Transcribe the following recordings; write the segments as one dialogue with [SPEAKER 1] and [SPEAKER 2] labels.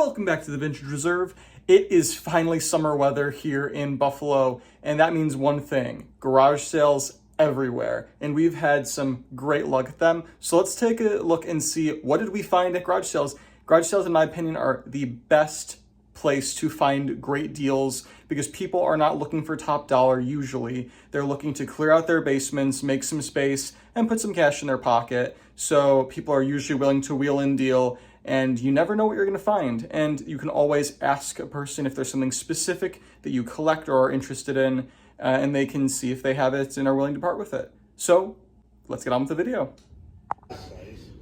[SPEAKER 1] Welcome back to the Vintage Reserve. It is finally summer weather here in Buffalo, and that means one thing: garage sales everywhere. And we've had some great luck at them. So let's take a look and see, what did we find at garage sales? Garage sales, in my opinion, are the best place to find great deals because people are not looking for top dollar usually. They're looking to clear out their basements, make some space, and put some cash in their pocket. So people are usually willing to wheel in deal, and you never know what you're going to find. And you can always ask a person if there's something specific that you collect or are interested in, and they can see if they have it and are willing to part with it. So let's get on with the video.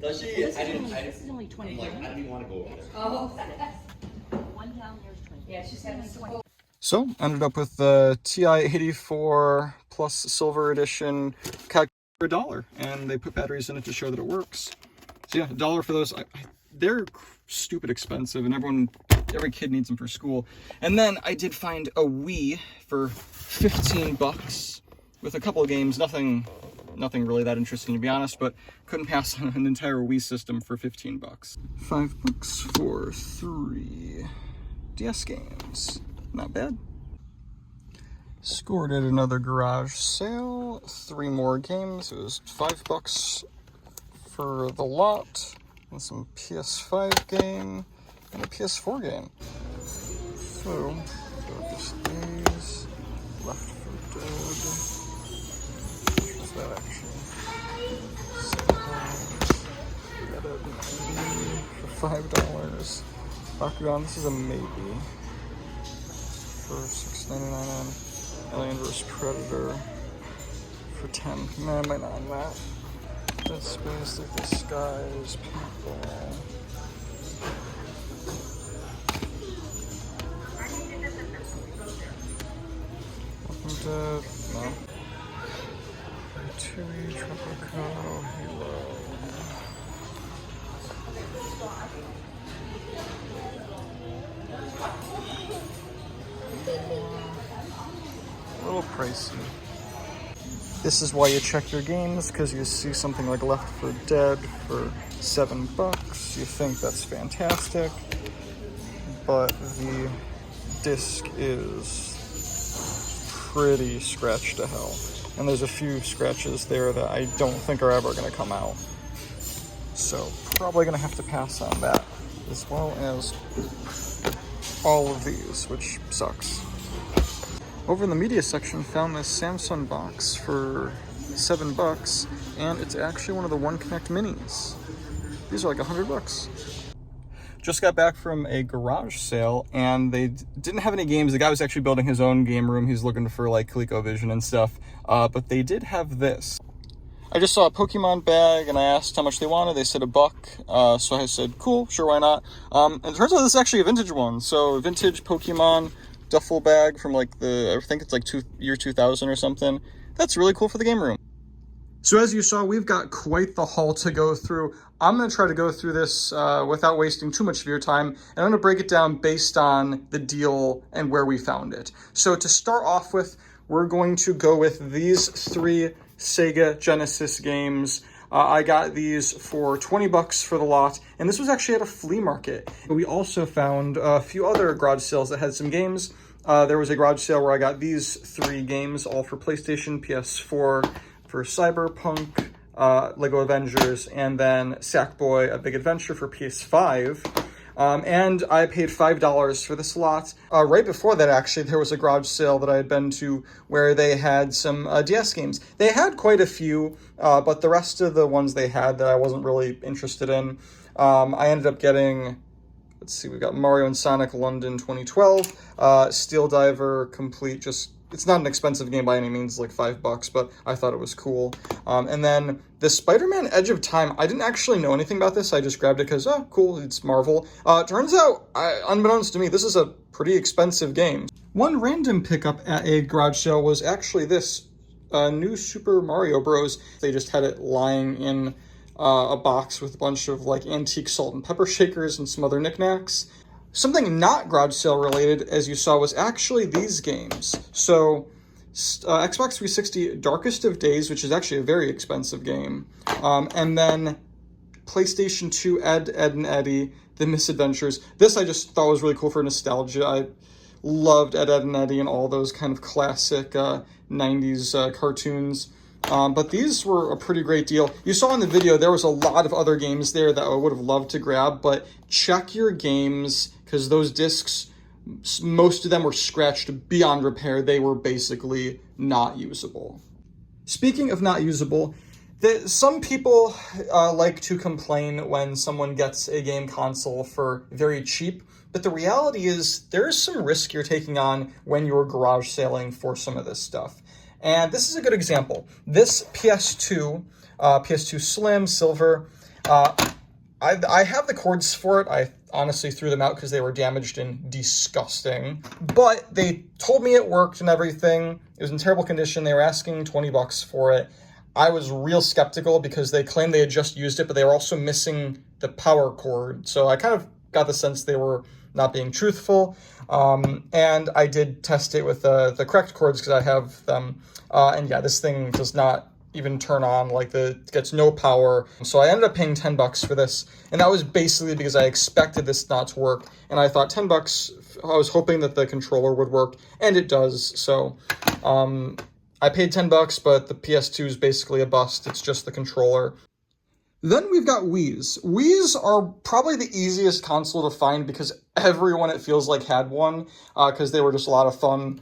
[SPEAKER 2] Does she?
[SPEAKER 3] This is only 20.
[SPEAKER 2] Like, I didn't want to go over there.
[SPEAKER 3] Oh. One down there's 20. Yeah, she's having 20.
[SPEAKER 1] So ended up with the TI-84 plus silver edition calculator for $1, and they put batteries in it to show that it works. So yeah, $1 for those. They're stupid expensive, and every kid needs them for school. And then I did find a Wii for 15 bucks with a couple of games. Nothing really that interesting, to be honest, but couldn't pass on an entire Wii system for 15 bucks. $5 for 3 DS games. Not bad. Scored at another garage sale. 3 more games. It was $5 for the lot, and some PS5 game, and a PS4 game. So, Darkest Days, Left 4 Dead. Which was that actually? For $5. Bakugan, this is a maybe. For $6.99. Alien vs. Predator for $10. Nah, I might not on that. Dead Space, Like the Skies, People. Walking Dead, no. Chewy, Tropico, Halo. A little pricey. This is why you check your games, because you see something like Left 4 Dead for $7. You think that's fantastic, but the disc is pretty scratched to hell. And there's a few scratches there that I don't think are ever going to come out. So probably going to have to pass on that, as well as all of these, which sucks. Over in the media section, found this Samsung box for $7, and it's actually one of the One Connect minis. These are like $100. Just got back from a garage sale, and they didn't have any games. The guy was actually building his own game room. He's looking for like ColecoVision and stuff, but they did have this. I just saw a Pokemon bag, and I asked how much they wanted. They said $1, so I said, cool, sure, why not? And it turns out this is actually a vintage one. So vintage Pokemon duffel bag from like I think it's like year 2000 or something. That's really cool for the game room. So as you saw, we've got quite the haul to go through. I'm going to try to go through this without wasting too much of your time, and I'm going to break it down based on the deal and where we found it. So to start off with, we're going to go with these 3 Sega Genesis games. I got these for $20 for the lot, and this was actually at a flea market. We also found a few other garage sales that had some games. There was a garage sale where I got these 3 games, all for PlayStation, PS4, for Cyberpunk, Lego Avengers, and then Sackboy: A Big Adventure for PS5. And I paid $5 for this lot. Right before that, actually, there was a garage sale that I had been to where they had some DS games. They had quite a few, but the rest of the ones they had that I wasn't really interested in, I ended up getting, let's see, we got Mario and Sonic London 2012, Steel Diver Complete, it's not an expensive game by any means, like $5, but I thought it was cool. And then the Spider-Man Edge of Time, I didn't actually know anything about this. I just grabbed it because, oh, cool, it's Marvel. Turns out, unbeknownst to me, this is a pretty expensive game. One random pickup at a garage sale was actually this new Super Mario Bros. They just had it lying in a box with a bunch of like antique salt and pepper shakers and some other knickknacks. Something not garage sale related, as you saw, was actually these games. So Xbox 360 Darkest of Days, which is actually a very expensive game, and then PlayStation 2 Ed, Ed and Eddie, The Misadventures. This I just thought was really cool for nostalgia. I loved Ed, Ed and Eddie and all those kind of classic 90s cartoons. But these were a pretty great deal. You saw in the video there was a lot of other games there that I would have loved to grab, but check your games, because those discs, most of them were scratched beyond repair. They were basically not usable. Speaking of not usable, some people like to complain when someone gets a game console for very cheap, but the reality is there's some risk you're taking on when you're garage selling for some of this stuff. And this is a good example. This PS2, PS2 Slim, Silver, I have the cords for it. I honestly threw them out because they were damaged and disgusting. But they told me it worked and everything. It was in terrible condition. They were asking $20 for it. I was real skeptical because they claimed they had just used it, but they were also missing the power cord. So I kind of got the sense they were not being truthful. And I did test it with the correct cords because I have them. And yeah, this thing does not even turn on, like gets no power. So I ended up paying $10 for this. And that was basically because I expected this not to work. And I thought $10, I was hoping that the controller would work, and it does. So I paid $10, but the PS2 is basically a bust. It's just the controller. Then we've got Wii's. Wii's are probably the easiest console to find because everyone, it feels like, had one, because they were just a lot of fun.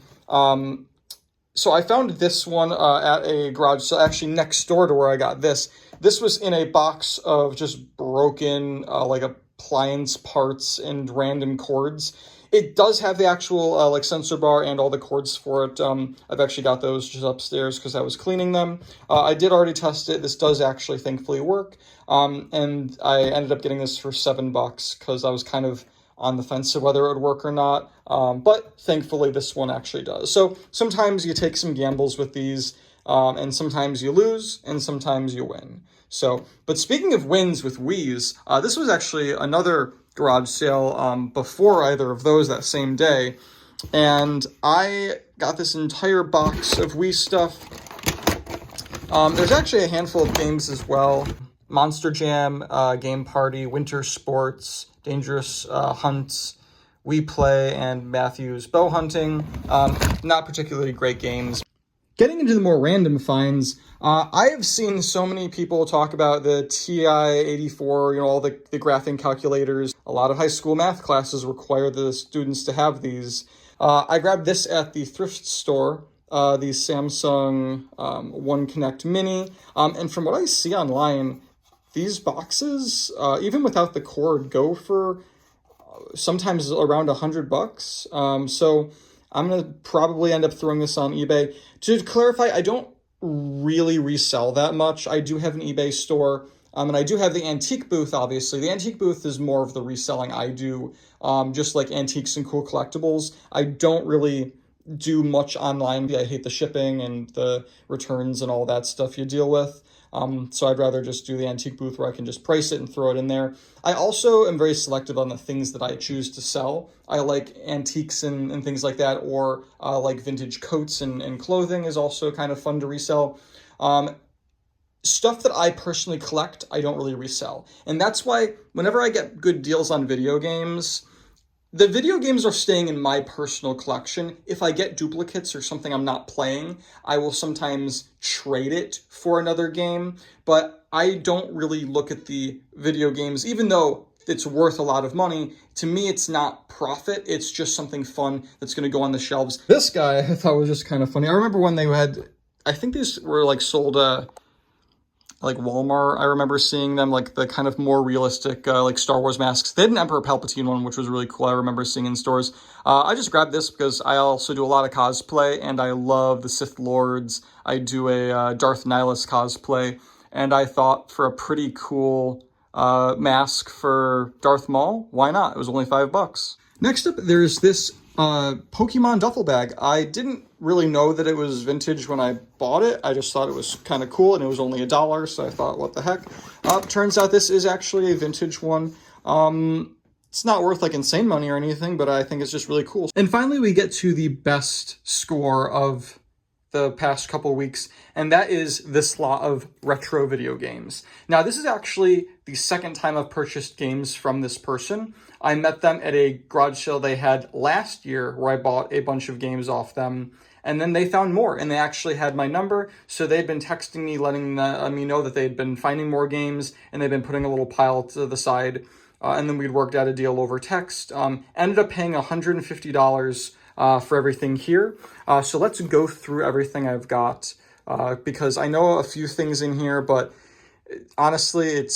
[SPEAKER 1] So I found this one at a garage sale, actually next door to where I got this. This was in a box of just broken, like appliance parts and random cords. It does have the actual like sensor bar and all the cords for it. I've actually got those just upstairs because I was cleaning them. I did already test it. This does actually thankfully work. And I ended up getting this for $7 because I was kind of on the fence of whether it would work or not. But thankfully this one actually does. So sometimes you take some gambles with these, and sometimes you lose and sometimes you win. So, but speaking of wins with Wii's, this was actually another garage sale before either of those that same day, and I got this entire box of Wii stuff. There's actually a handful of games as well. Monster Jam, Game Party, Winter Sports, Dangerous Hunts, Wii Play, and Matthew's Bow Hunting. Not particularly great games. Getting into the more random finds, I have seen so many people talk about the TI-84, all the graphing calculators. A lot of high school math classes require the students to have these. I grabbed this at the thrift store, the Samsung One Connect Mini. And from what I see online, these boxes, even without the cord, go for sometimes around $100. So I'm going to probably end up throwing this on eBay. To clarify, I don't really resell that much. I do have an eBay store, and I do have the antique booth, obviously. The antique booth is more of the reselling I do, just like antiques and cool collectibles. I don't really do much online. I hate the shipping and the returns and all that stuff you deal with. So I'd rather just do the antique booth where I can just price it and throw it in there. I also am very selective on the things that I choose to sell. I like antiques and things like that, or like vintage coats and clothing is also kind of fun to resell. Stuff that I personally collect, I don't really resell. And that's why whenever I get good deals on video games, the video games are staying in my personal collection. If I get duplicates or something I'm not playing, I will sometimes trade it for another game, but I don't really look at the video games, even though it's worth a lot of money. To me, it's not profit. It's just something fun that's going to go on the shelves. This guy I thought was just kind of funny. I remember when they had, I think these were like sold like Walmart. I remember seeing them, like the kind of more realistic like Star Wars masks. They had an Emperor Palpatine one, which was really cool. I remember seeing in stores. I just grabbed this because I also do a lot of cosplay, and I love the Sith Lords. I do a Darth Nihilus cosplay, and I thought for a pretty cool mask for Darth Maul, why not? It was only $5. Next up, there's this Pokemon duffel bag. I didn't really know that it was vintage when I bought it. I just thought it was kind of cool, and it was only $1, so I thought, what the heck? Turns out this is actually a vintage one. It's not worth like insane money or anything, but I think it's just really cool. And finally, we get to the best score of the past couple weeks, and that is this lot of retro video games. Now, this is actually the second time I've purchased games from this person. I met them at a garage sale they had last year where I bought a bunch of games off them. And then they found more, and they actually had my number, so they'd been texting me, letting me know that they'd been finding more games, and they'd been putting a little pile to the side, and then we'd worked out a deal over text. Ended up paying $150 for everything here. So let's go through everything I've got, because I know a few things in here, but honestly,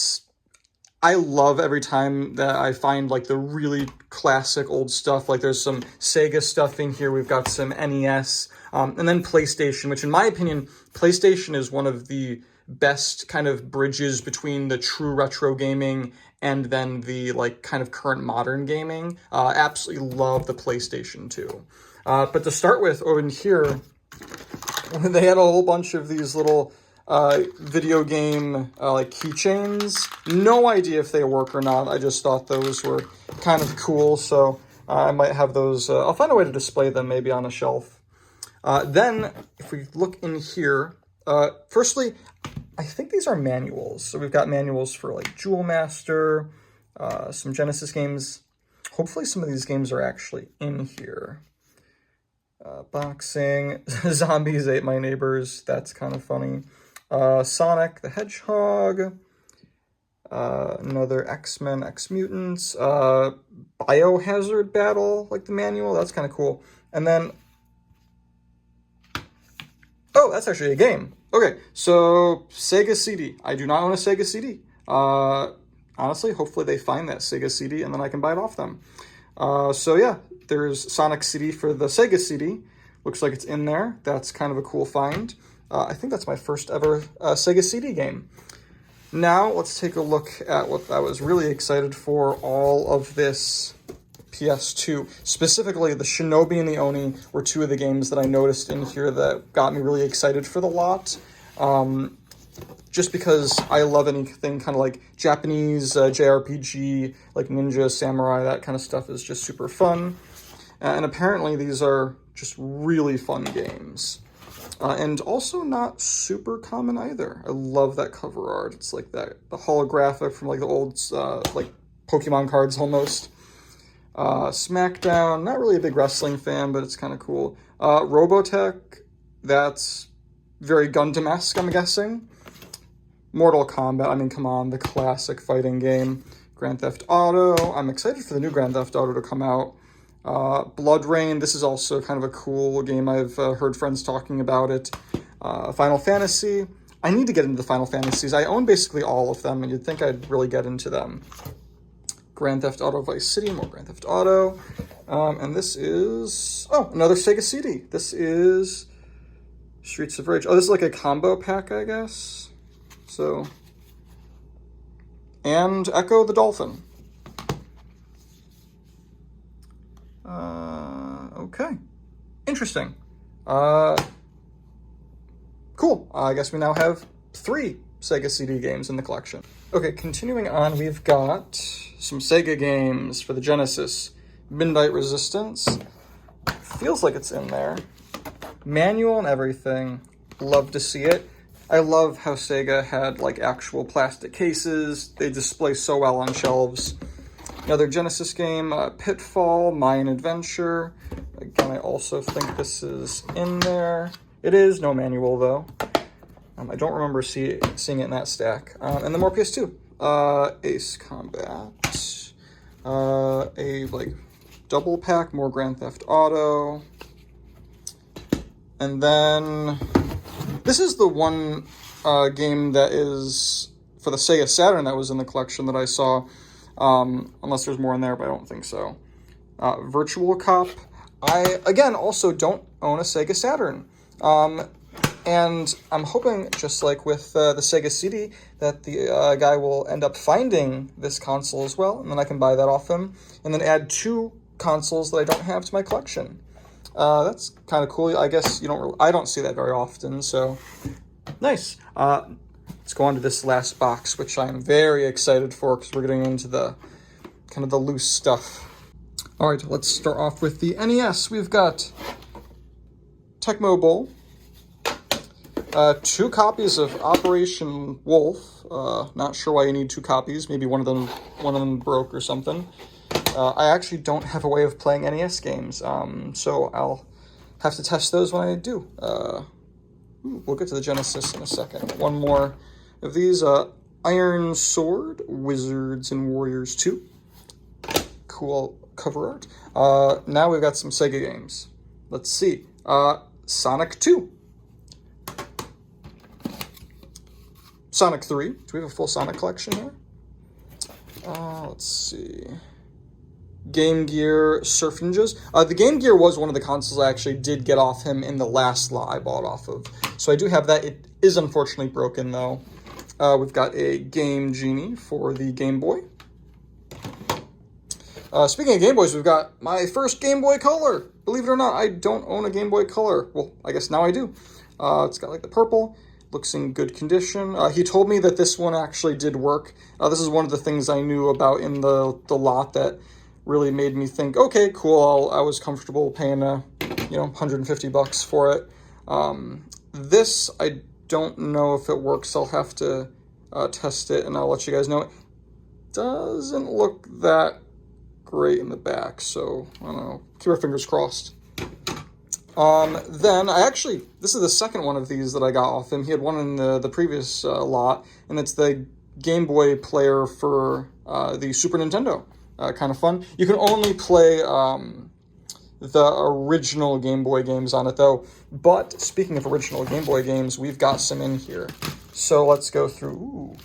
[SPEAKER 1] I love every time that I find like the really classic old stuff. Like there's some Sega stuff in here. We've got some NES, and then PlayStation, which in my opinion, PlayStation is one of the best kind of bridges between the true retro gaming and then the like kind of current modern gaming. Absolutely love the PlayStation 2. But to start with, over in here, they had a whole bunch of these little video game like keychains. No idea if they work or not. I just thought those were kind of cool, so I might have those. I'll find a way to display them maybe on a shelf. Then, if we look in here, firstly, I think these are manuals. So we've got manuals for like Jewel Master, some Genesis games. Hopefully some of these games are actually in here. Boxing, Zombies Ate My Neighbors, that's kind of funny. Sonic the Hedgehog, another X-Men, X-Mutants, Biohazard Battle, like the manual, that's kind of cool. And then, oh, that's actually a game. Okay, so Sega CD. I do not own a Sega CD. Honestly, hopefully they find that Sega CD and then I can buy it off them. So yeah, there's Sonic CD for the Sega CD. Looks like it's in there. That's kind of a cool find. I think that's my first ever Sega CD game. Now, let's take a look at what I was really excited for, all of this PS2. Specifically, the Shinobi and the Oni were two of the games that I noticed in here that got me really excited for the lot. Just because I love anything kind of like Japanese JRPG, like Ninja, Samurai, that kind of stuff is just super fun. And apparently these are just really fun games. And also not super common either. I love that cover art. It's like the holographic from like the old like Pokemon cards almost. SmackDown, not really a big wrestling fan, but it's kind of cool. Robotech, that's very Gundam-esque, I'm guessing. Mortal Kombat, I mean, come on, the classic fighting game. Grand Theft Auto, I'm excited for the new Grand Theft Auto to come out. Blood Rain, this is also kind of a cool game. I've heard friends talking about it. Final Fantasy, I need to get into the Final Fantasies. I own basically all of them, and you'd think I'd really get into them. Grand Theft Auto Vice City, more Grand Theft Auto. And this is, oh, another Sega CD. This is Streets of Rage. Oh, this is like a combo pack, I guess. So, and Echo the Dolphin. Okay. Interesting. Cool. I guess we now have 3 Sega CD games in the collection. Okay, continuing on, we've got some Sega games for the Genesis. Midnight Resistance. Feels like it's in there. Manual and everything. Love to see it. I love how Sega had like actual plastic cases. They display so well on shelves. Another Genesis game, Pitfall, Mayan Adventure. Again, I also think this is in there. It is, no manual though. I don't remember seeing it in that stack. And then more PS2. Ace Combat. A like double pack, more Grand Theft Auto. And then this is the one game that is for the Sega Saturn that was in the collection that I saw. Unless there's more in there, but I don't think so. Virtual Cop. I, again, also don't own a Sega Saturn. And I'm hoping, just like with the Sega CD, that the guy will end up finding this console as well, and then I can buy that off him, and then add 2 consoles that I don't have to my collection. That's kind of cool. I guess I don't see that very often, so nice. Let's go on to this last box, which I'm very excited for because we're getting into the kind of the loose stuff. All right, let's start off with the NES. We've got Tecmo Bowl, 2 copies of Operation Wolf. Not sure why you need 2 copies. Maybe one of them broke or something. I actually don't have a way of playing NES games, so I'll have to test those when I do. We'll get to the Genesis in a second. One more of these. Iron Sword, Wizards and Warriors 2. Cool cover art. Now we've got some Sega games. Let's see. Sonic 2. Sonic 3. Do we have a full Sonic collection here? Let's see. Game Gear Surf Ninjas. The Game Gear was one of the consoles I actually did get off him in the last lot I bought off of. So I do have that. It is unfortunately broken, though. We've got a Game Genie for the Game Boy. Speaking of Game Boys, we've got my first Game Boy Color. Believe it or not, I don't own a Game Boy Color. Well, I guess now I do. It's got like the purple. Looks in good condition. He told me that this one actually did work. This is one of the things I knew about in the lot that really made me think, okay, cool. I was comfortable paying $150 for it. This I don't know if it works. I'll have to test it and I'll let you guys know. It doesn't look that great in the back, so I don't know. Keep our fingers crossed. Then this is the second one of these that I got off him. He had one in the previous lot, and it's the Game Boy player for the Super Nintendo. Kind of fun. You can only play the original Game Boy games on it, though. But speaking of original Game Boy games, we've got some in here. So let's go through. Ooh.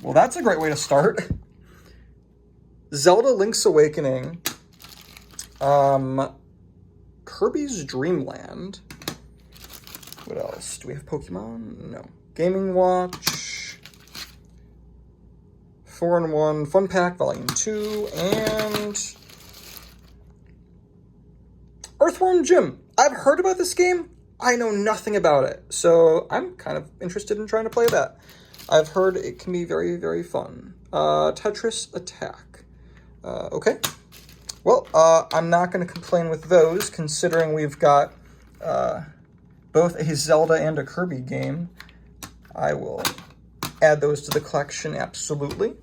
[SPEAKER 1] Well, that's a great way to start. Zelda Link's Awakening. Kirby's Dream Land. What else? Do we have Pokemon? No. Gaming Watch. 4-in-1 Fun Pack Volume 2. And Earthworm Jim. I've heard about this game. I know nothing about it. So I'm kind of interested in trying to play that. I've heard it can be very, very fun. Tetris Attack. Okay. Well, I'm not going to complain with those, considering we've got both a Zelda and a Kirby game. I will add those to the collection, absolutely.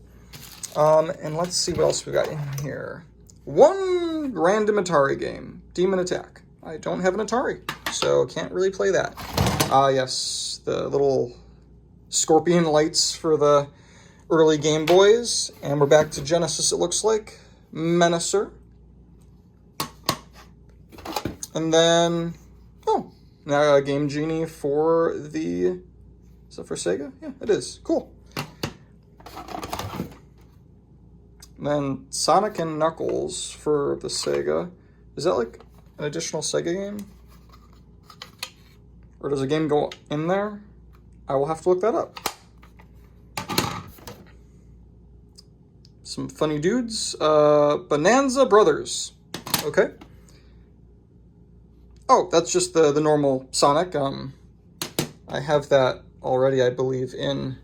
[SPEAKER 1] And let's see what else we got in here. One random Atari game, Demon Attack. I don't have an Atari, so can't really play that. Yes, the little scorpion lights for the early Game Boys. And we're back to Genesis, it looks like. Menacer. And then, now a Game Genie for the, is that for Sega? Yeah, it is. Cool. And then Sonic and Knuckles for the Sega. Is that like an additional Sega game? Or does a game go in there? I will have to look that up. Some funny dudes. Bonanza Brothers. Okay. Oh, that's just the normal Sonic. I have that already, I believe, in...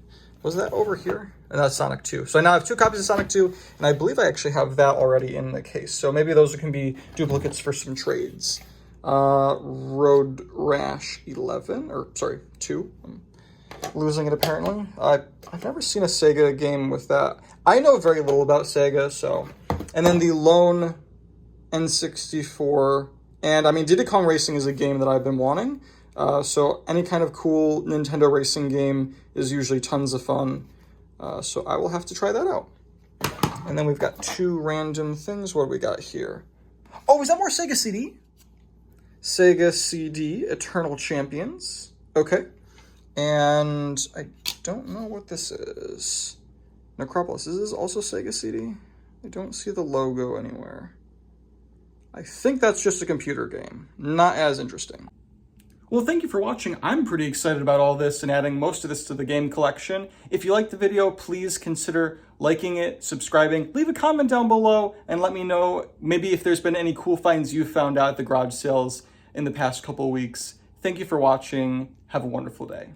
[SPEAKER 1] Was that over here? And that's Sonic 2. So I now have 2 copies of Sonic 2, and I believe I actually have that already in the case. So maybe those can be duplicates for some trades. Road Rash 11, or sorry, 2. I'm losing it apparently. I've never seen a Sega game with that. I know very little about Sega, so... And then the Lone N64... And, I mean, Diddy Kong Racing is a game that I've been wanting. So any kind of cool Nintendo racing game is usually tons of fun. So I will have to try that out. And then we've got 2 random things. What do we got here? Oh, is that more Sega CD? Sega CD, Eternal Champions. Okay. And I don't know what this is. Necropolis. Is this also Sega CD? I don't see the logo anywhere. I think that's just a computer game. Not as interesting. Well, thank you for watching. I'm pretty excited about all this and adding most of this to the game collection. If you liked the video, please consider liking it, subscribing, leave a comment down below, and let me know maybe if there's been any cool finds you found out at the garage sales in the past couple weeks. Thank you for watching. Have a wonderful day.